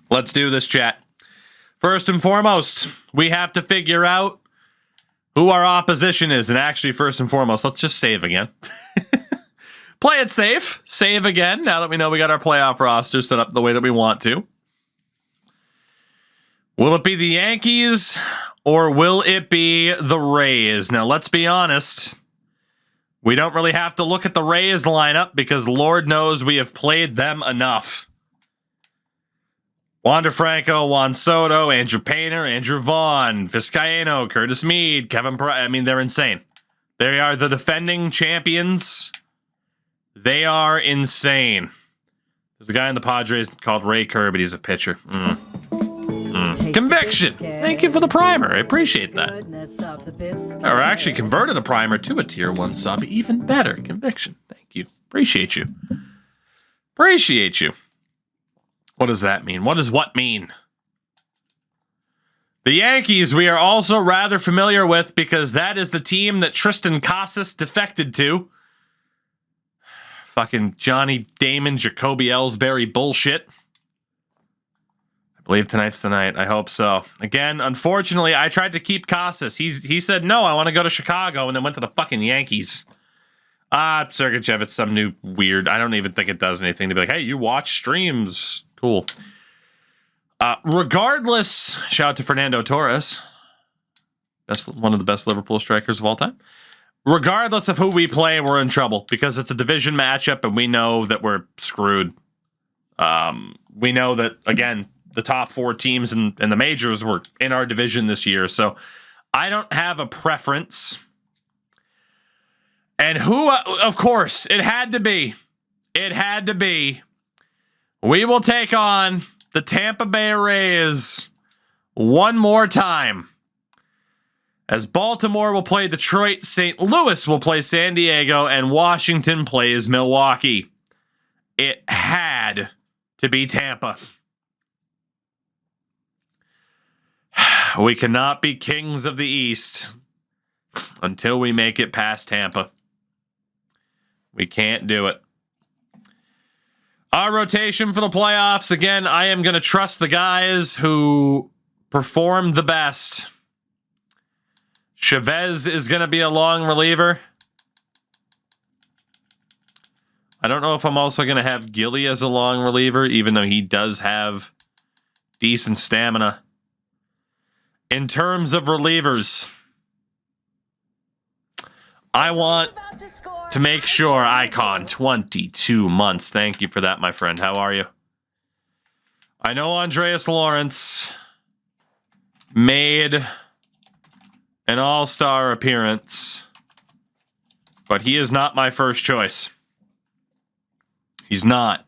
Let's do this, chat. First and foremost, we have to figure out who our opposition is. And actually, first and foremost, let's just save again. Play it safe. Save again, now that we know we got our playoff roster set up the way that we want to. Will it be the Yankees or will it be the Rays? Now, let's be honest. We don't really have to look at the Rays lineup because Lord knows we have played them enough. Wander Franco, Juan Soto, Andrew Painter, Andrew Vaughn, Vizcaino, Curtis Mead, Kevin Price. I mean, they're insane. They are the defending champions. They are insane. There's a guy in the Padres called Ray Kerr, but he's a pitcher. Conviction. Thank you for the primer. I appreciate that. Or actually converted a primer to a tier 1 sub. Even better. Conviction. Thank you. Appreciate you. Appreciate you. What does that mean? What does what mean? The Yankees we are also rather familiar with because that is the team that Tristan Casas defected to. Fucking Johnny Damon, Jacoby Ellsbury bullshit. I believe tonight's the night. I hope so. Again, unfortunately, I tried to keep Casas. He said, no, I want to go to Chicago, and then went to the fucking Yankees. Sergachev, it's some new weird. I don't even think it does anything to be like, hey, you watch streams. Cool. Regardless, shout out to Fernando Torres. One of the best Liverpool strikers of all time. Regardless of who we play, we're in trouble because it's a division matchup and we know that we're screwed. We know that, again, the top 4 teams in the majors were in our division this year. So I don't have a preference. And who, of course, it had to be. It had to be. We will take on the Tampa Bay Rays one more time. As Baltimore will play Detroit, St. Louis will play San Diego, and Washington plays Milwaukee. It had to be Tampa. We cannot be kings of the East until we make it past Tampa. We can't do it. Our rotation for the playoffs, again, I am going to trust the guys who performed the best. Chavez is going to be a long reliever. I don't know if I'm also going to have Gilly as a long reliever, even though he does have decent stamina. In terms of relievers, I want to make sure Icon 22 months. Thank you for that, my friend. How are you? I know Andreas Lawrence made an all-star appearance, but he is not my first choice. He's not.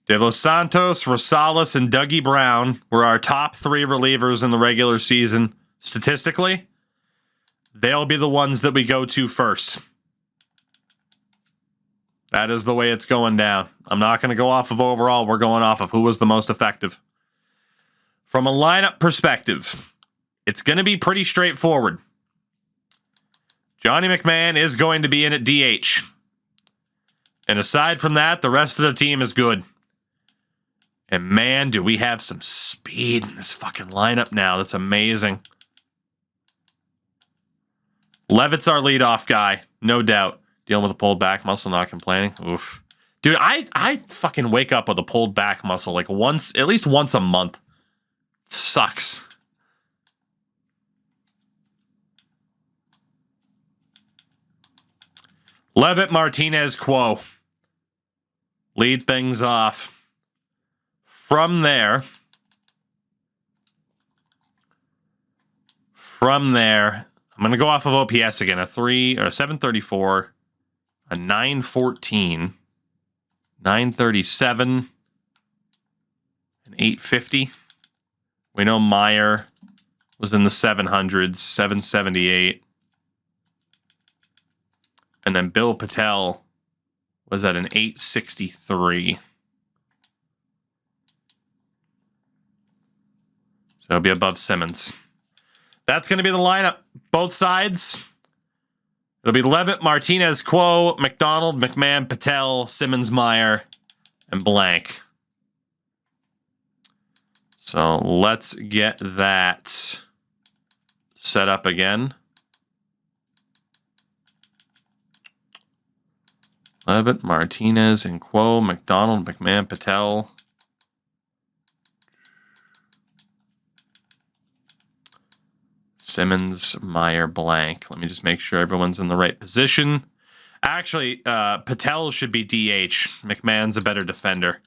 De Los Santos, Rosales, and Dougie Brown were our top 3 relievers in the regular season. Statistically, they'll be the ones that we go to first. That is the way it's going down. I'm not going to go off of overall. We're going off of who was the most effective. From a lineup perspective, it's going to be pretty straightforward. Johnny McMahon is going to be in at DH. And aside from that, the rest of the team is good. And man, do we have some speed in this fucking lineup now. That's amazing. Levitt's our leadoff guy, no doubt. Dealing with a pulled back muscle, not complaining. Oof. Dude, I fucking wake up with a pulled back muscle like at least once a month. It sucks. Levitt, Martinez, Quo. Lead things off. From there, I'm going to go off of OPS again. A 734, a 914, 937, an 850. We know Meyer was in the 700s, 778. And then Bill Patel was at an 863. So it'll be above Simmons. That's going to be the lineup. Both sides. It'll be Levitt, Martinez, Quo, McDonald, McMahon, Patel, Simmons, Meyer, and blank. So let's get that set up again. Levitt, Martinez, and Quo, McDonald, McMahon, Patel. Simmons, Meyer, Blank. Let me just make sure everyone's in the right position. Actually, Patel should be DH. McMahon's a better defender.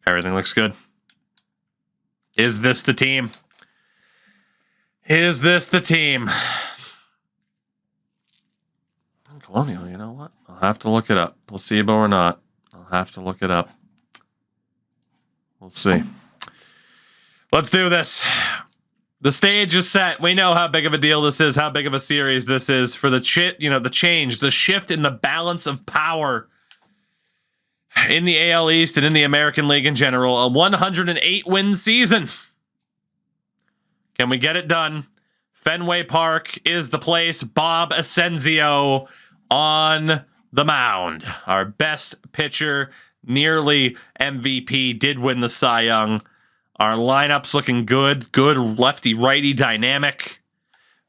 Everything looks good. Is this the team? Is this the team? Colonial, you know what? I'll have to look it up. Placebo or not. I'll have to look it up. We'll see. Let's do this. The stage is set. We know how big of a deal this is, how big of a series this is for the change, the shift in the balance of power in the AL East and in the American League in general. A 108-win season. Can we get it done? Fenway Park is the place. Bob Asensio on the mound. Our best pitcher, nearly MVP, did win the Cy Young. Our lineup's looking good. Good lefty-righty dynamic.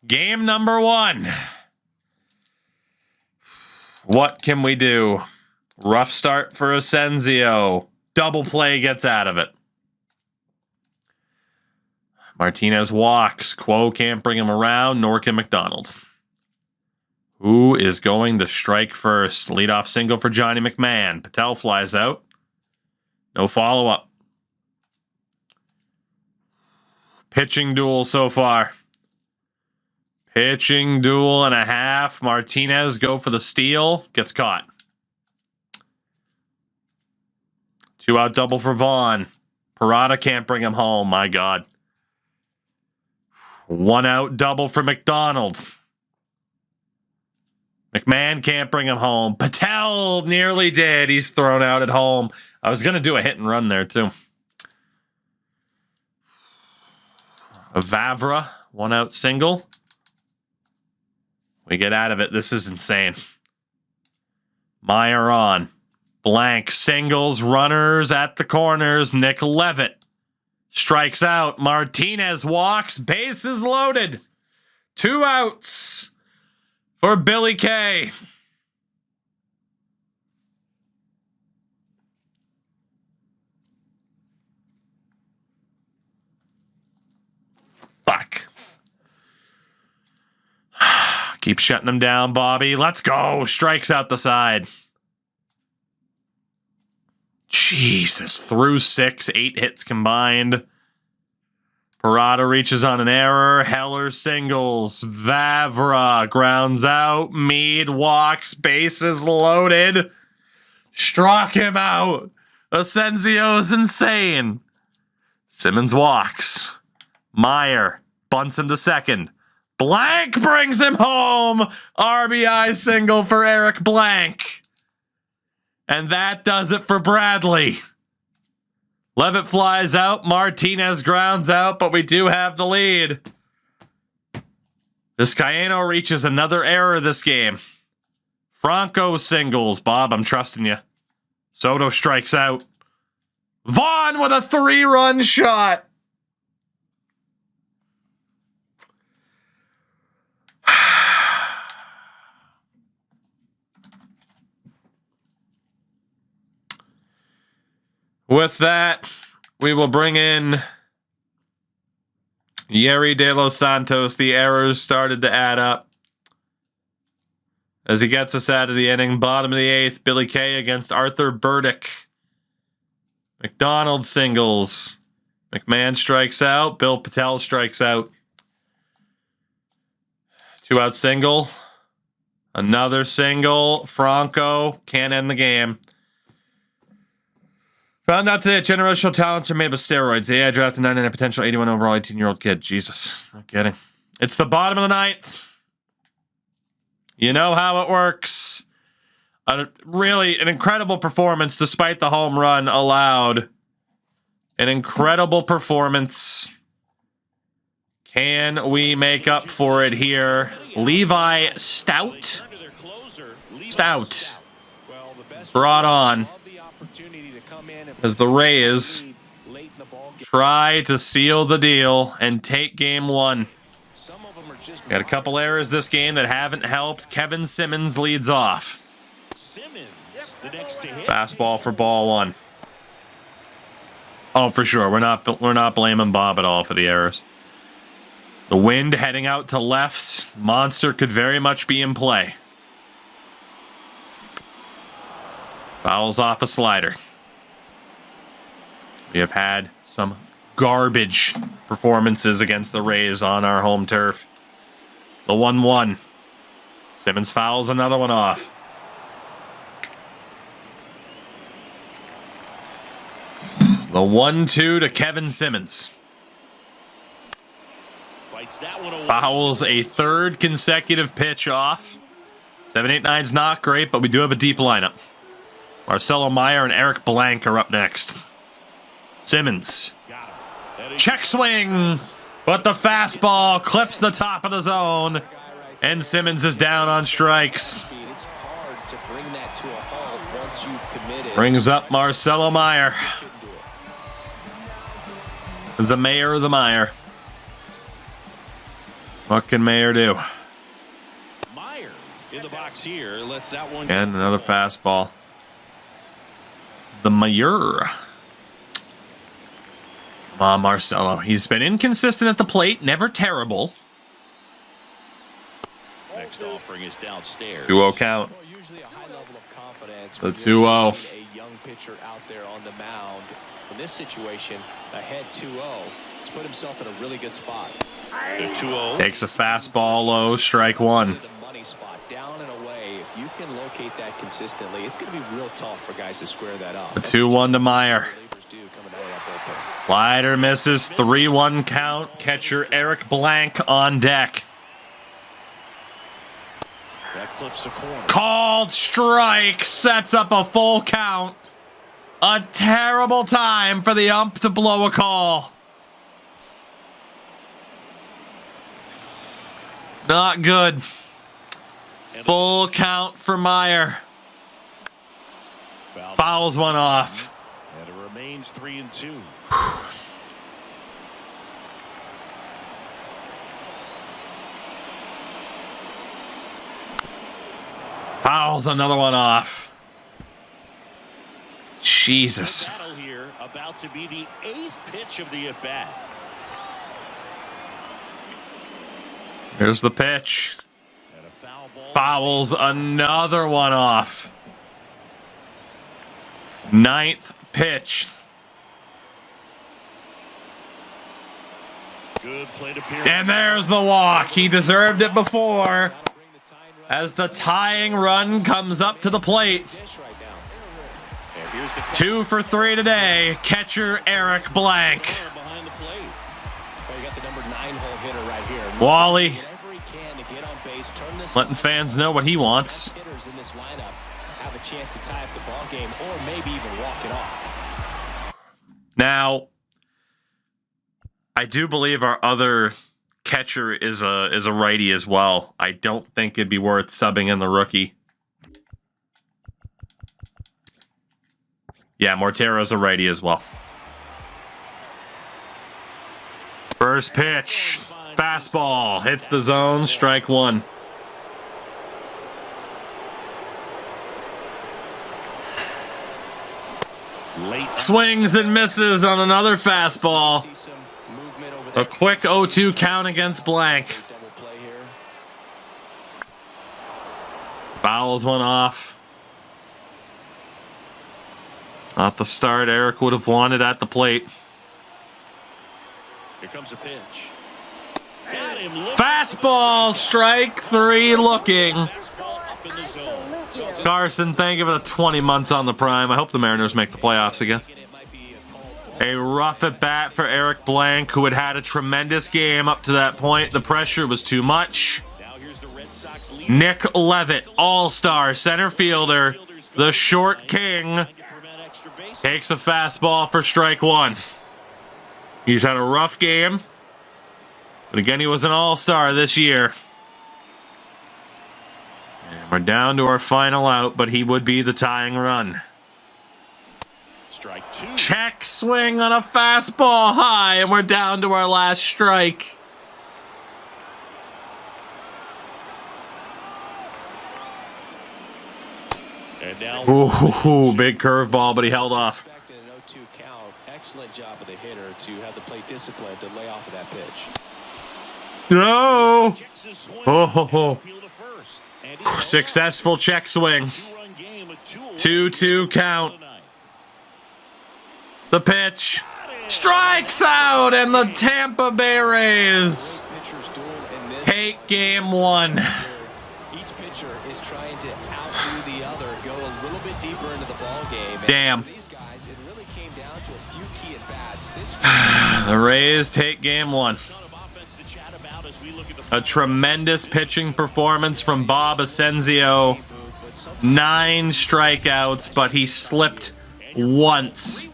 Game number 1. What can we do? Rough start for Asensio. Double play gets out of it. Martinez walks. Quo can't bring him around, nor can McDonald. Who is going to strike first? Leadoff single for Johnny McMahon. Patel flies out. No follow-up. Pitching duel so far. Pitching duel and a half. Martinez go for the steal. Gets caught. 2-out double for Vaughn. Parada can't bring him home. My God. 1-out double for McDonald. McMahon can't bring him home. Patel nearly did. He's thrown out at home. I was going to do a hit and run there, too. Vavra, 1-out single. We get out of it. This is insane. Meyer on. Blank singles, runners at the corners. Nick Levitt strikes out. Martinez walks. Bases loaded. 2 outs for Billy Kay. Fuck. Keep shutting them down, Bobby. Let's go. Strikes out the side. Jesus. Through 6, 8 hits combined. Parada reaches on an error. Heller singles. Vavra grounds out. Meade walks. Bases loaded. Struck him out. Asensio's insane. Simmons walks. Meyer bunts him to second. Blank brings him home. RBI single for Eric Blank. And that does it for Bradley. Levitt flies out. Martinez grounds out, but we do have the lead. Vizcaino reaches another error this game. Franco singles. Bob, I'm trusting you. Soto strikes out. Vaughn with a 3-run shot. With that, we will bring in Yerry De Los Santos. The errors started to add up. As he gets us out of the inning, bottom of the 8th, Billy Kay against Arthur Burdick. McDonald singles. McMahon strikes out. Bill Patel strikes out. 2-out single. Another single. Franco can't end the game. Found out today generational talents are made with steroids. The AI drafted 99 potential 81 overall 18-year-old kid. Jesus, not kidding. It's the bottom of the 9th. You know how it works. Really, an incredible performance despite the home run allowed. An incredible performance. Can we make up for it here? Levi Stout. brought on as the Rays try to seal the deal and take game one. Got a couple errors this game that haven't helped. Kevin Simmons leads off. Fastball for ball one. Oh, for sure. We're not blaming Bob at all for the errors. The wind heading out to left. Monster could very much be in play. Fouls off a slider. We have had some garbage performances against the Rays on our home turf. The 1-1. Simmons fouls another one off. The 1-2 to Kevin Simmons. Fouls a third consecutive pitch off. 7-8-9's not great, but we do have a deep lineup. Marcelo Meyer and Eric Blank are up next. Simmons. Check swing, but the fastball clips the top of the zone, and Simmons is down on strikes. Brings up Marcelo Meyer. The mayor of the Meyer. What can Mayer do? Meyer in the box here. Lets that one and another fastball. The Mayer. Come on, Marcelo. He's been inconsistent at the plate, never terrible. Next offering is downstairs. 2-0 count. Usually a high level of confidence. The 2-0. A young pitcher out there on the mound. In this situation, ahead 2-0. He's put himself in a really good spot. The 2-0. Takes a fastball low, strike one. The money spot, down and away. If you can locate that consistently, it's going to be real tough for guys to square that up. The 2-1 to Meyer. Slider misses, 3-1 count. Catcher Eric Blank on deck. That clips the corner. Called strike, sets up a full count. A terrible time for the ump to blow a call. Not good. Full count for Meyer. Fouls one off. And it remains 3-2. Fouls another one off. Jesus. Battle here about to be the 8th pitch of the at-bat. Here's the pitch. And a foul ball. Fouls another one off. 9th pitch. Good plate appearance. And there's the walk. He deserved it before. As the tying run comes up to the plate. 2 for 3 today. Catcher Eric Blank. Behind the plate. Well, you got the number 9 hole hitter right here. Wally. Whatever he can to get on base, turn this Letting fans know what he wants. hitters in this lineup have a chance to tie up the ball game or maybe even walk it off. Now, I do believe our other catcher is a righty as well. I don't think it'd be worth subbing in the rookie. Yeah, Mortero's a righty as well. First pitch. Fastball. Hits the zone. Strike one. Late. Swings and misses on another fastball. A quick 0-2 count against Blank. Fouls one off. Not the start Eric would have wanted at the plate. Here comes a pitch. Got him. Fastball, strike 3 looking. Fastball up in the zone. Carson, thank you for the 20 months on the prime. I hope the Mariners make the playoffs again. A rough at bat for Eric Blank, who had had a tremendous game up to that point. The pressure was too much. Now here's the Red Sox lead. Nick Levitt, all-star center fielder, the short king, takes a fastball for strike one. He's had a rough game, but again, he was an all-star this year. We're down to our final out, but he would be the tying run. Strike two. Check swing on a fastball high, and we're down to our last strike. And now, Ooh, big curveball, but he held off. An 0-2 count. Excellent job of the hitter to have the plate discipline to lay off of that pitch. No. checks his swing. Oh, Appeal to first. And he's successful check swing. two-run game with 2-2 count. The pitch. Strikes out, and the Tampa Bay Rays Pitchers duel in this. take game one. Each pitcher is trying to outdo the other, go a little bit deeper into the ball game. And Damn. for these guys, it really came down to a few key at bats. The Rays take game one. A tremendous pitching performance from Bob Asensio. 9 strikeouts, but he slipped once.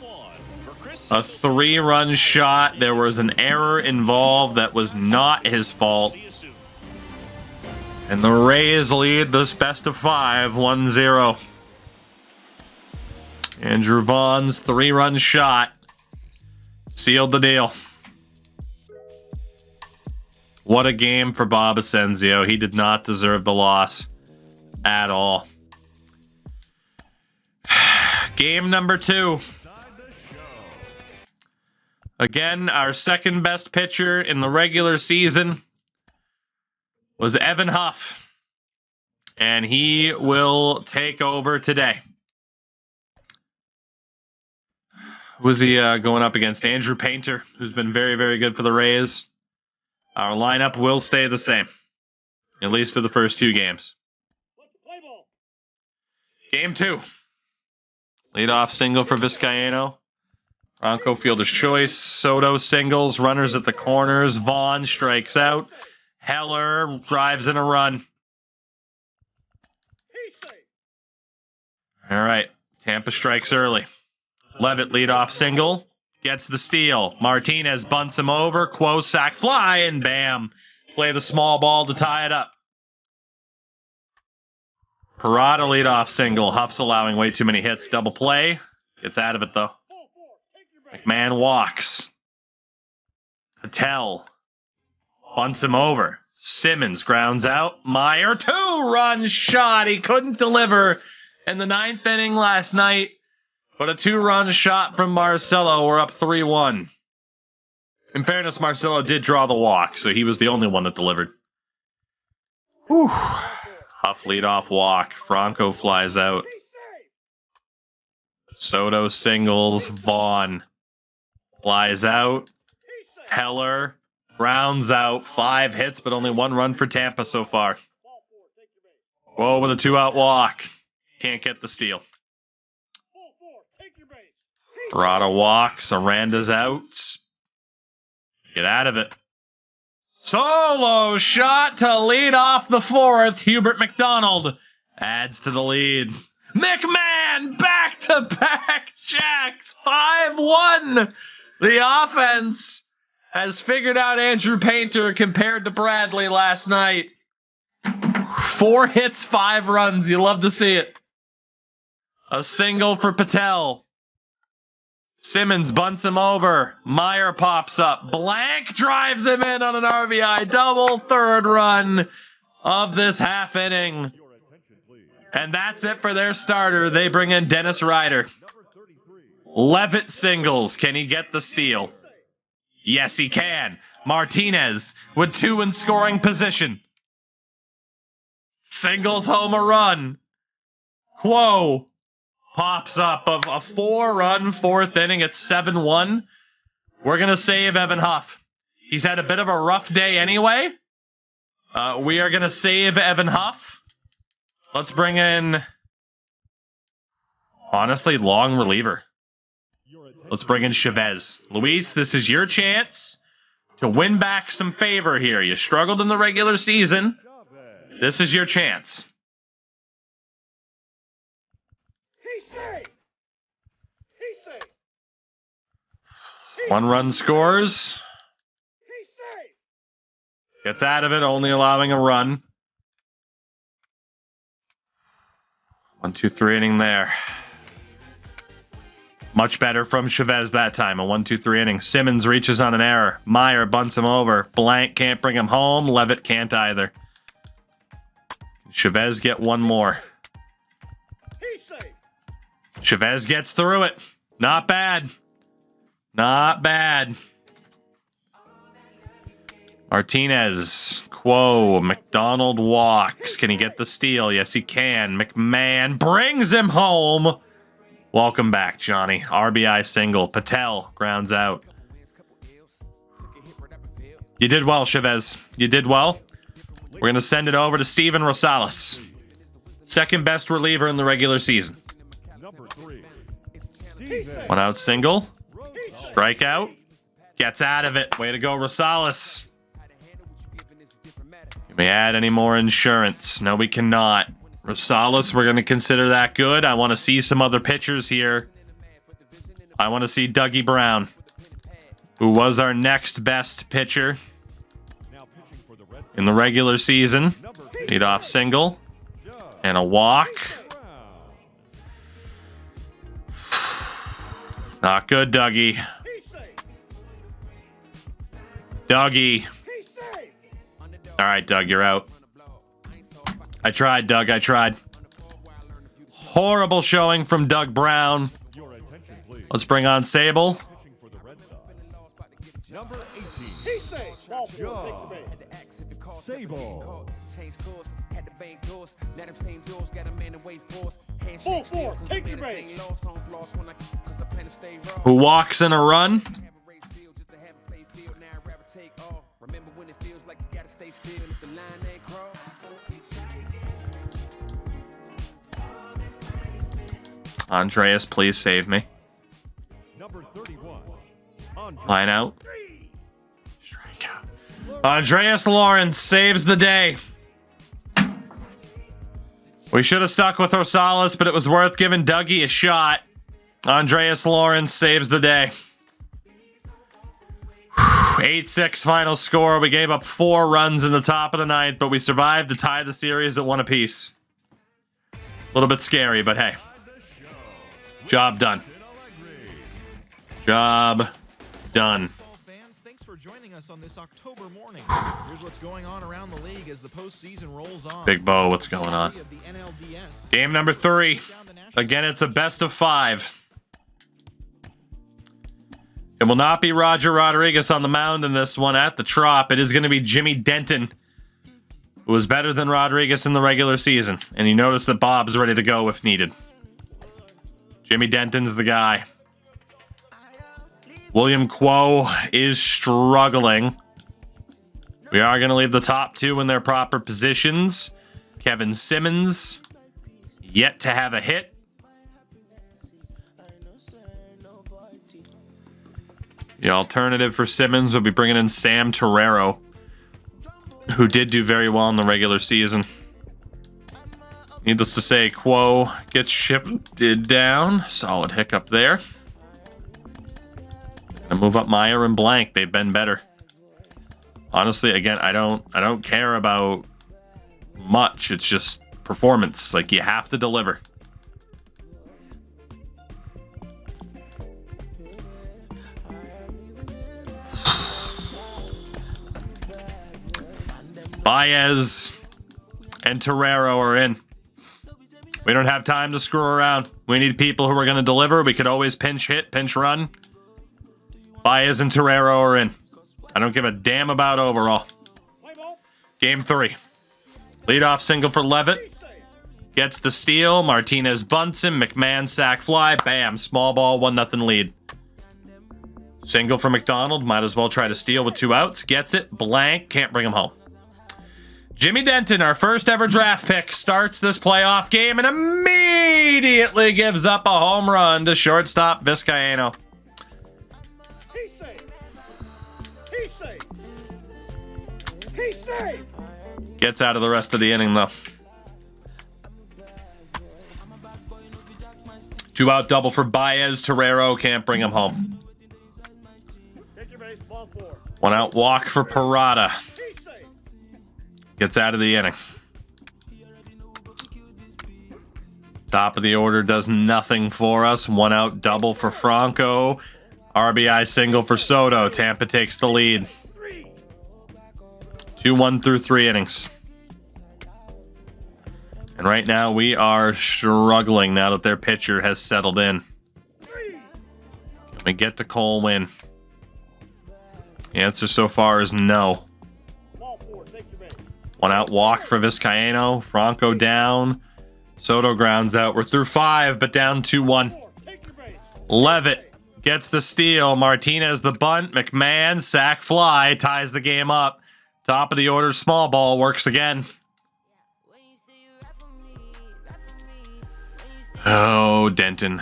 A 3-run shot. There was an error involved that was not his fault. And the Rays lead this best of 5, 1-0. Andrew Vaughn's 3-run shot sealed the deal. What a game for Bob Asensio. He did not deserve the loss at all. Game number 2. Again, our second best pitcher in the regular season was Evan Huff. And he will take over today. Was he going up against Andrew Painter, who's been very, very good for the Rays. Our lineup will stay the same, at least for the first 2 games. Game 2. Leadoff single for Vizcaino. Bronco fielder's choice. Soto singles. Runners at the corners. Vaughn strikes out. Heller drives in a run. All right. Tampa strikes early. Levitt leadoff single. Gets the steal. Martinez bunts him over. Quo sack fly, and bam. Play the small ball to tie it up. Parada leadoff single. Huff's allowing way too many hits. Double play. Gets out of it, though. McMahon walks. Patel bunts him over. Simmons grounds out. Meyer, 2-run shot. He couldn't deliver in the 9th inning last night. But a 2-run shot from Marcelo. We're up 3-1. In fairness, Marcelo did draw the walk, so he was the only one that delivered. Whew. Huff leadoff walk. Franco flies out. Soto singles. Vaughn flies out. Heller rounds out. 5 hits, but only 1 run for Tampa so far. Whoa, with a 2-out walk. Can't get the steal. Parada walks. Aranda's out. Get out of it. Solo shot to lead off the 4th. Hubert McDonald adds to the lead. McMahon back-to-back jacks. 5-1. The offense has figured out Andrew Painter compared to Bradley last night. 4 hits, 5 runs. You love to see it. A single for Patel. Simmons bunts him over. Meyer pops up. Blank drives him in on an RBI double. 3rd run of this half inning. And that's it for their starter. They bring in Dennis Ryder. Levitt singles. Can he get the steal? Yes, he can. Martinez with 2 in scoring position. Singles home a run. Quo pops up of a 4-run 4th inning. It's 7-1. We're going to save Evan Huff. He's had a bit of a rough day anyway. We are going to save Evan Huff. Let's bring in, honestly, long reliever. Let's bring in Chavez. Luis, this is your chance to win back some favor here. You struggled in the regular season. This is your chance. 1 run scores. Gets out of it, only allowing a run. 1, 2, 3 inning there. Much better from Chavez that time. A 1, 2, 3 inning. Simmons reaches on an error. Meyer bunts him over. Blank can't bring him home. Levitt can't either. Chavez get one more. Chavez gets through it. Not bad. Not bad. Martinez. Quo. McDonald walks. Can he get the steal? Yes, he can. McMahon brings him home. Welcome back, Johnny. RBI single. Patel grounds out. You did well, Chavez. You did well. We're going to send it over to Steven Rosales. Second best reliever in the regular season. 1 out single. Strikeout. Gets out of it. Way to go, Rosales. Can we add any more insurance? No, we cannot. Rosales, we're going to consider that good. I want to see some other pitchers here. I want to see Dougie Brown, who was our next best pitcher in the regular season. Leadoff single and a walk. Not good, Dougie. Dougie. All right, Doug, you're out. I tried, Doug. I tried. Horrible showing from Doug Brown. Let's bring on Sable. Who walks in a run? Andreas, please save me. Line out. Strikeout. Andreas Lawrence saves the day. We should have stuck with Rosales, but it was worth giving Dougie a shot. Andreas Lawrence saves the day. 8-6 final score. We gave up 4 runs in the top of the ninth, but we survived to tie the series at 1 apiece. A little bit scary, but hey. Job done. Job done. Thanks for joining us on this October morning. Here's what's going on around the league as the postseason rolls on. Big Bo, what's going on? Game number 3. Again, it's a best of 5. It will not be Roger Rodriguez on the mound in this one at the Trop. It is going to be Jimmy Denton, who was better than Rodriguez in the regular season. And you notice that Bob's ready to go if needed. Jimmy Denton's the guy. William Quo is struggling. We are going to leave the top 2 in their proper positions. Kevin Simmons, yet to have a hit. The alternative for Simmons will be bringing in Sam Torrero, who did do very well in the regular season. Needless to say, Quo gets shifted down. Solid hiccup there. And move up Meyer and Blank. They've been better. Honestly, again, I don't care about much. It's just performance. Like, you have to deliver. Baez and Torrero are in. We don't have time to screw around. We need people who are going to deliver. We could always pinch hit, pinch run. Baez and Torrero are in. I don't give a damn about overall. Game 3. Leadoff single for Levitt. Gets the steal. Martinez bunts him. McMahon sack fly. Bam. Small ball, 1-0 lead. Single for McDonald. Might as well try to steal with 2 outs. Gets it. Blank. Can't bring him home. Jimmy Denton, our first ever draft pick, starts this playoff game and immediately gives up a home run to shortstop Vizcaino. Gets out of the rest of the inning, though. 2-out double for Baez. Torrero can't bring him home. 1-out walk for Parada. Gets out of the inning. Top of the order does nothing for us. 1 out double for Franco. RBI single for Soto. Tampa takes the lead. 2-1 through 3 innings. And right now we are struggling now that their pitcher has settled in. Can we get to Cole win? The answer so far is no. 1 out walk for Vizcaino. Franco down. Soto grounds out. We're through 5, but down 2-1. Levitt gets the steal. Martinez the bunt. McMahon sac fly ties the game up. Top of the order small ball works again. Oh, Denton.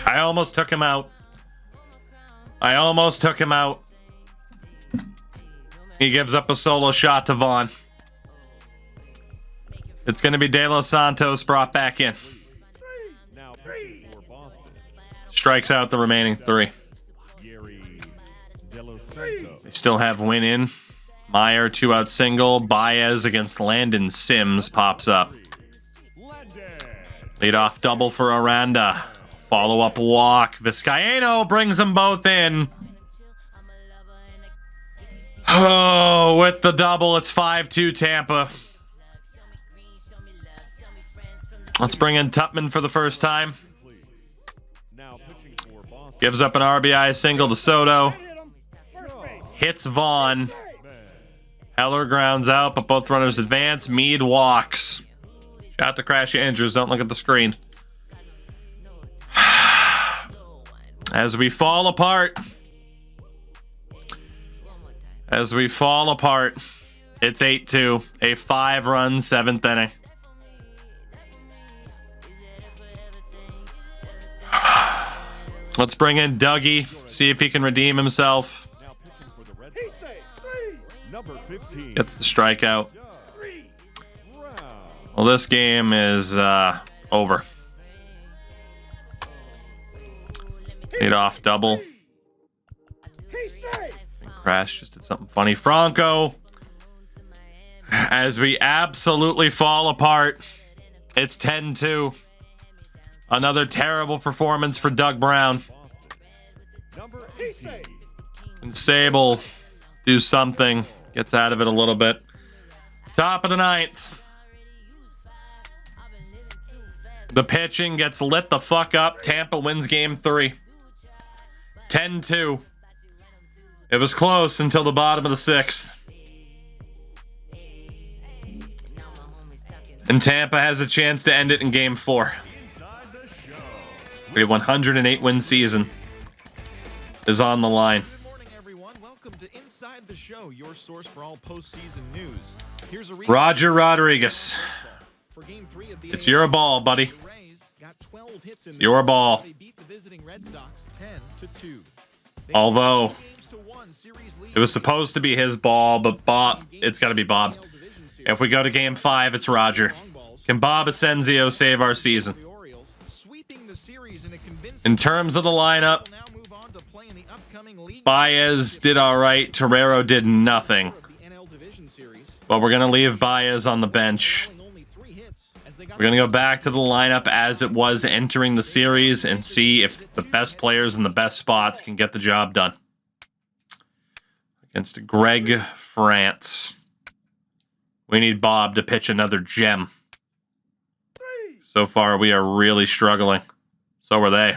I almost took him out. He gives up a solo shot to Vaughn. It's going to be De Los Santos brought back in. Strikes out the remaining 3. They still have Win in. Meyer 2 out single. Baez against Landon Sims pops up. Leadoff double for Aranda. Follow-up walk. Vizcaino brings them both in. Oh, with the double, it's 5-2 Tampa. Let's bring in Tupman for the first time. Gives up an RBI single to Soto. Hits Vaughn. Heller grounds out, but both runners advance. Mead walks. Shot to crash Andrews. Don't look at the screen. As we fall apart. It's 8-2. A 5-run 7th inning. Let's bring in Dougie. See if he can redeem himself. Gets the strikeout. Well, this game is over. Leadoff double. Crash just did something funny. Franco. As we absolutely fall apart. It's 10-2. Another terrible performance for Doug Brown. And Sable do something. Gets out of it a little bit. Top of the 9th. The pitching gets lit the fuck up. Tampa wins game 3. 10-2. It was close until the bottom of the 6th. And Tampa has a chance to end it in game 4. A 108-win season is on the line. Good morning, everyone. Welcome to Inside the Show, your source for all postseason news. Here's a Roger Rodriguez. For game 3 of the It's your ball, buddy. got 12 hits in It's your ball. They beat the visiting Red Sox 10-2. Although it was supposed to be his ball, but Bob, it's got to be Bob. If we go to game 5, it's Roger. Can Bob Asensio save our season? In terms of the lineup, Baez did all right. Torrero did nothing. But we're going to leave Baez on the bench. We're going to go back to the lineup as it was entering the series and see if the best players in the best spots can get the job done. Against Greg France. We need Bob to pitch another gem. So far, we are really struggling. So are they.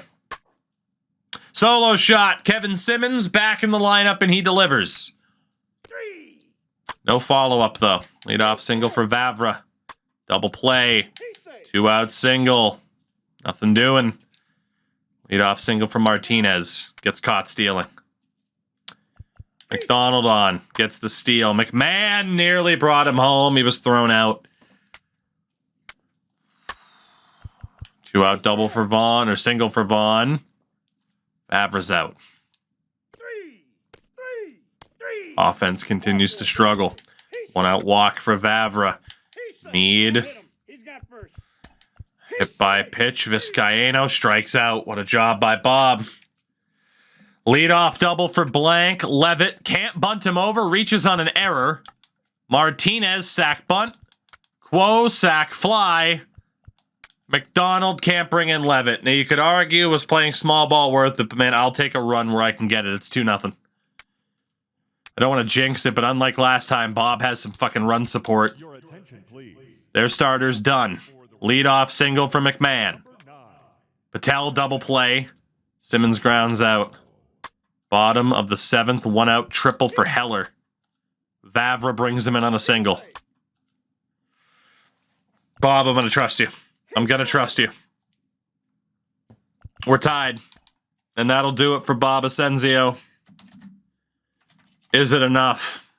Solo shot. Kevin Simmons back in the lineup, and he delivers. No follow-up, though. Leadoff single for Vavra. Double play. 2-out single. Nothing doing. Leadoff single for Martinez. Gets caught stealing. McDonald on. Gets the steal. McMahon nearly brought him home. He was thrown out. 2-out double for Vaughn, or single for Vaughn. Vavra's out. Offense continues to struggle. 1-out walk for Vavra. Mead. Hit by pitch. Vizcaino strikes out. What a job by Bob. Leadoff double for Blank. Levitt can't bunt him over. Reaches on an error. Martinez sack bunt. Quo sack fly. McDonald can't bring in Levitt. Now you could argue was playing small ball worth it, but man, I'll take a run where I can get it. It's 2-0. I don't want to jinx it, but unlike last time, Bob has some fucking run support. Your attention, please. Their starter's done. Leadoff single for McMahon. Patel double play. Simmons grounds out. Bottom of the 7th, 1-out triple for Heller. Vavra brings him in on a single. Bob, I'm going to trust you. I'm going to trust you. We're tied. And that'll do it for Bob Asensio. Is it enough?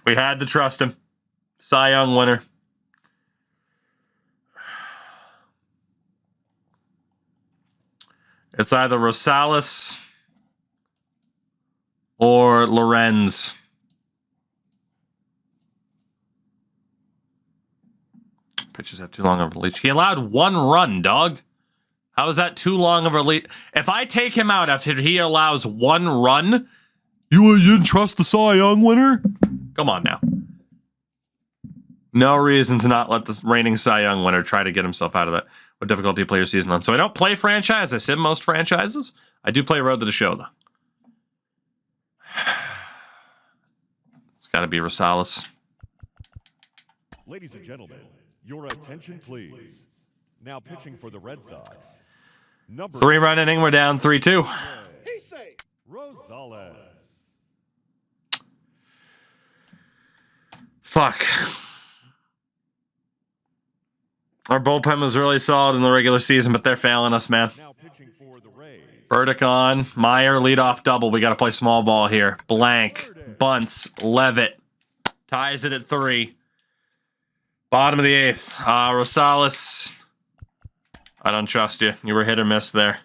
We had to trust him. Cy Young winner. It's either Rosales or Lorenz. Pitches have too long of a leash. He allowed 1 run, dog. How is that too long of a leash? If I take him out after he allows 1 run, you didn't trust the Cy Young winner? Come on now. No reason to not let the reigning Cy Young winner try to get himself out of that. What difficulty to play your season on? So I don't play franchise. I sim most franchises. I do play Road to the Show, though. It's got to be Rosales. Ladies and gentlemen, your attention, please. Now pitching for the Red Sox. Number 3-run inning. We're down 3-2. Rosales. Fuck. Our bullpen was really solid in the regular season, but they're failing us, man. Now pitching for the Rays. Burdick on. Meyer, leadoff double. We got to play small ball here. Blank. Bunts. Levitt. Ties it at 3. Bottom of the 8th. Rosales. I don't trust you. You were hit or miss there.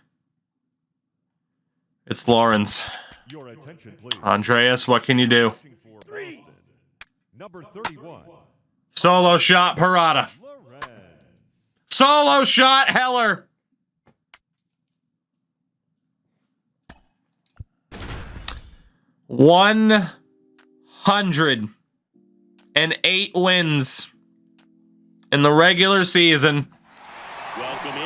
It's Lawrence. Your attention, please. Andreas, what can you do? Pitching for Boston. Number 31. Solo shot, Parada. Lorenz. Solo shot, Heller. $108 wins in the regular season,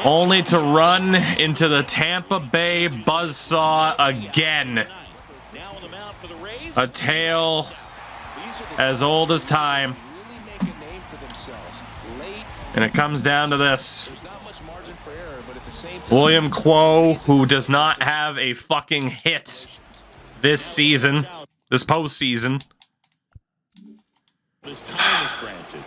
only to run into the Tampa Bay buzzsaw again. A tale as old as time. And it comes down to this. William Quo, who does not have a fucking hit this season, this postseason. This time is granted.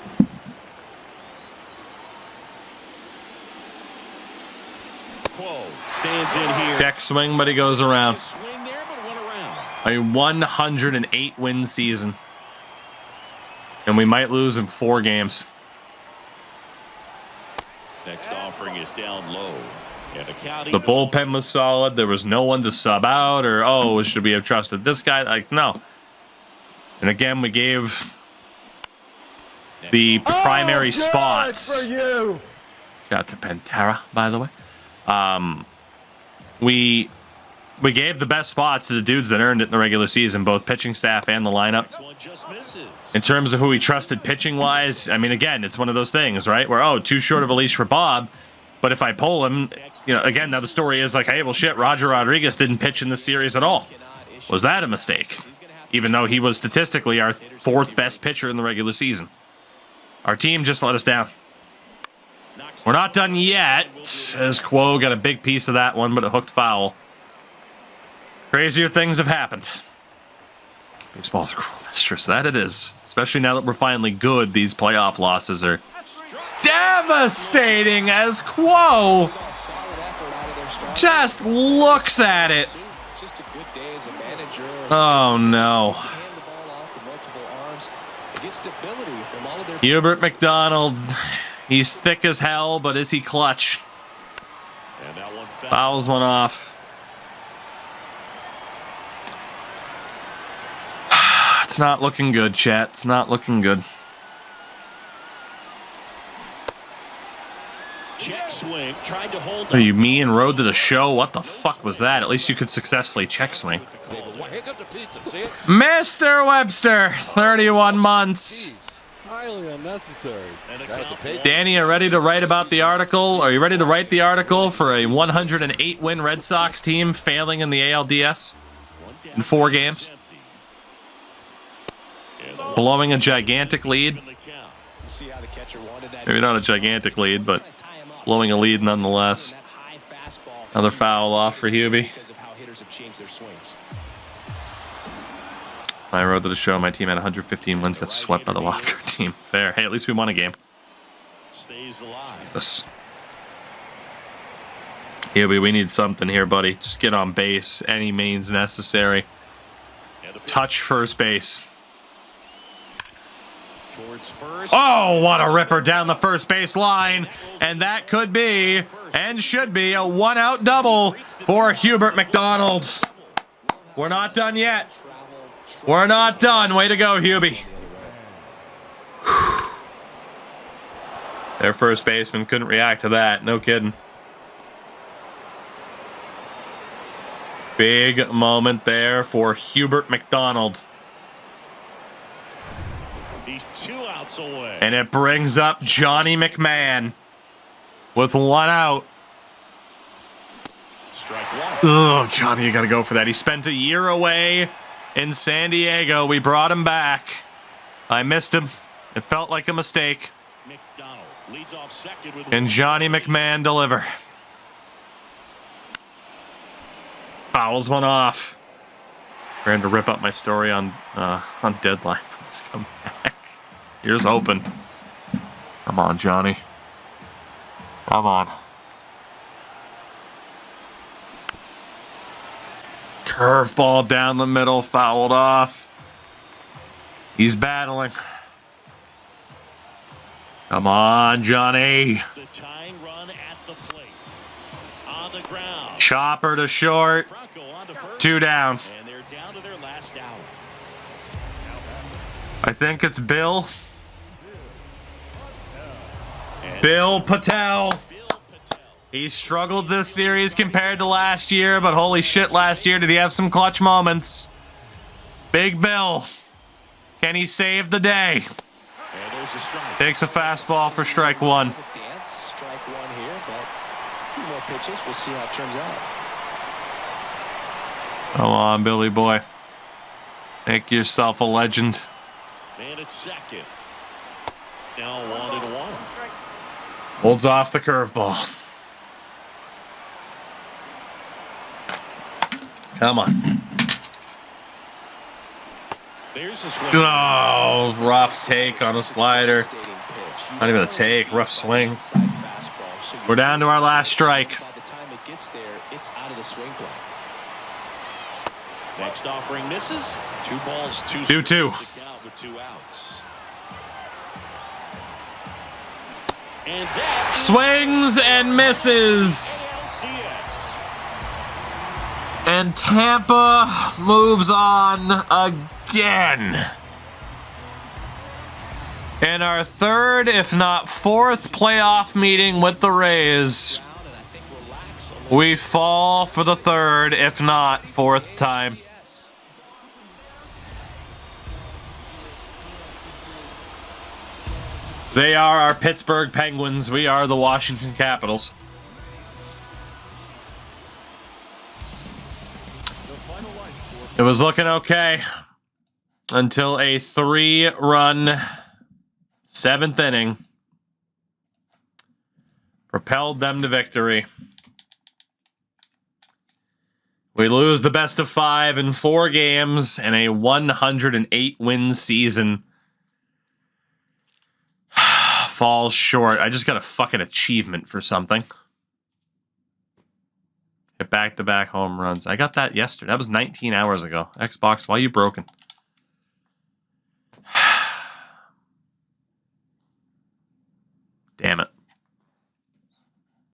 Quo stands in here. Check swing, but he goes around. Swing there, but went around. A 108 win season. And we might lose in 4 games. Next offering is down low. And a count The bullpen was solid. There was no one to sub out or, oh, should we have trusted this guy? Like, no. And again, we gave the primary spots. For you. Shout out to Pantera, by the way. We gave the best spots to the dudes that earned it in the regular season, both pitching staff and the lineup. This one just misses. In terms of who we trusted pitching-wise, I mean, again, it's one of those things, right? Where, oh, too short of a leash for Bob, but if I pull him, you know, again, now the story is like, hey, well, shit, Roger Rodriguez didn't pitch in this series at all. Was that a mistake? Even though he was statistically our 4th best pitcher in the regular season. Our team just let us down. We're not done yet, as Quo got a big piece of that one, but it hooked foul. Crazier things have happened. Baseball's a cruel mistress, that it is. Especially now that we're finally good, these playoff losses are devastating as Quo just looks at it. Oh no. Hubert McDonald, he's thick as hell, but is he clutch? And that one Fouls one off. It's not looking good, chat. It's not looking good. Check swing. Tried to hold. Are you me and Road to the Show? What the fuck was that? At least you could successfully check swing. Mr. Webster, 31 months. Highly unnecessary. Danny, are you ready to write about the article? Are you ready to write the article for a 108-win Red Sox team failing in the ALDS in 4 games? Blowing a gigantic lead. Maybe not a gigantic lead, but blowing a lead nonetheless. Another foul off for Hubie. I Road to the Show. My team had 115 wins, got swept by the wildcard team. Fair. Hey, at least we won a game. Jesus. Hubie, we need something here, buddy. Just get on base. Any means necessary. Touch first base. Oh, what a ripper down the first base line. And that could be, and should be, a 1-out double for Hubert McDonald. We're not done yet. We're not done. Way to go, Hubie. Their first baseman couldn't react to that. No kidding. Big moment there for Hubert McDonald. He's 2 outs away. And it brings up Johnny McMahon with 1 out. Strike 1. Oh, Johnny, you got to go for that. He spent a year away in San Diego. We brought him back. I missed him. It felt like a mistake. McDonald leads off second with And Johnny McMahon deliver. Fouls one off. Trying to rip up my story on deadline for this comeback. Here's open. Come on, Johnny. Come on. Curveball down the middle, fouled off. He's battling. Come on, Johnny. the tying run at the plate. On the ground. Chopper to short. Franco on to first. 2 down. And they're down to their last out. I think it's Bill. Bill Patel. Bill Patel. He struggled this series compared to last year, but holy shit, last year did he have some clutch moments. Big Bill. Can he save the day? And there's the strike. Takes a fastball for strike 1. Dance, strike 1 here, but a few more pitches. We'll see how it turns out. Come on, Billy boy. Make yourself a legend. Man at second. Now 1-1. Holds off the curveball. Come on. There's the swing. Oh, rough take on a slider. Not even a take, rough swing. We're down to our last strike. By the time it gets there, it's out of the swing plane. Next offering misses. 2 balls, 2 2-2. strikes to count with 2 outs. And that Swings and misses. LCS. And Tampa moves on again. In our 3rd, if not 4th, playoff meeting with the Rays, we fall for the 3rd, if not 4th time. They are our Pittsburgh Penguins. We are the Washington Capitals. It was looking okay until a 3-run 7th inning propelled them to victory. We lose the best of 5 in 4 games and a 108-win season falls short. I just got a fucking achievement for something. Hit back-to-back home runs. I got that yesterday. That was 19 hours ago. Xbox, why are you broken?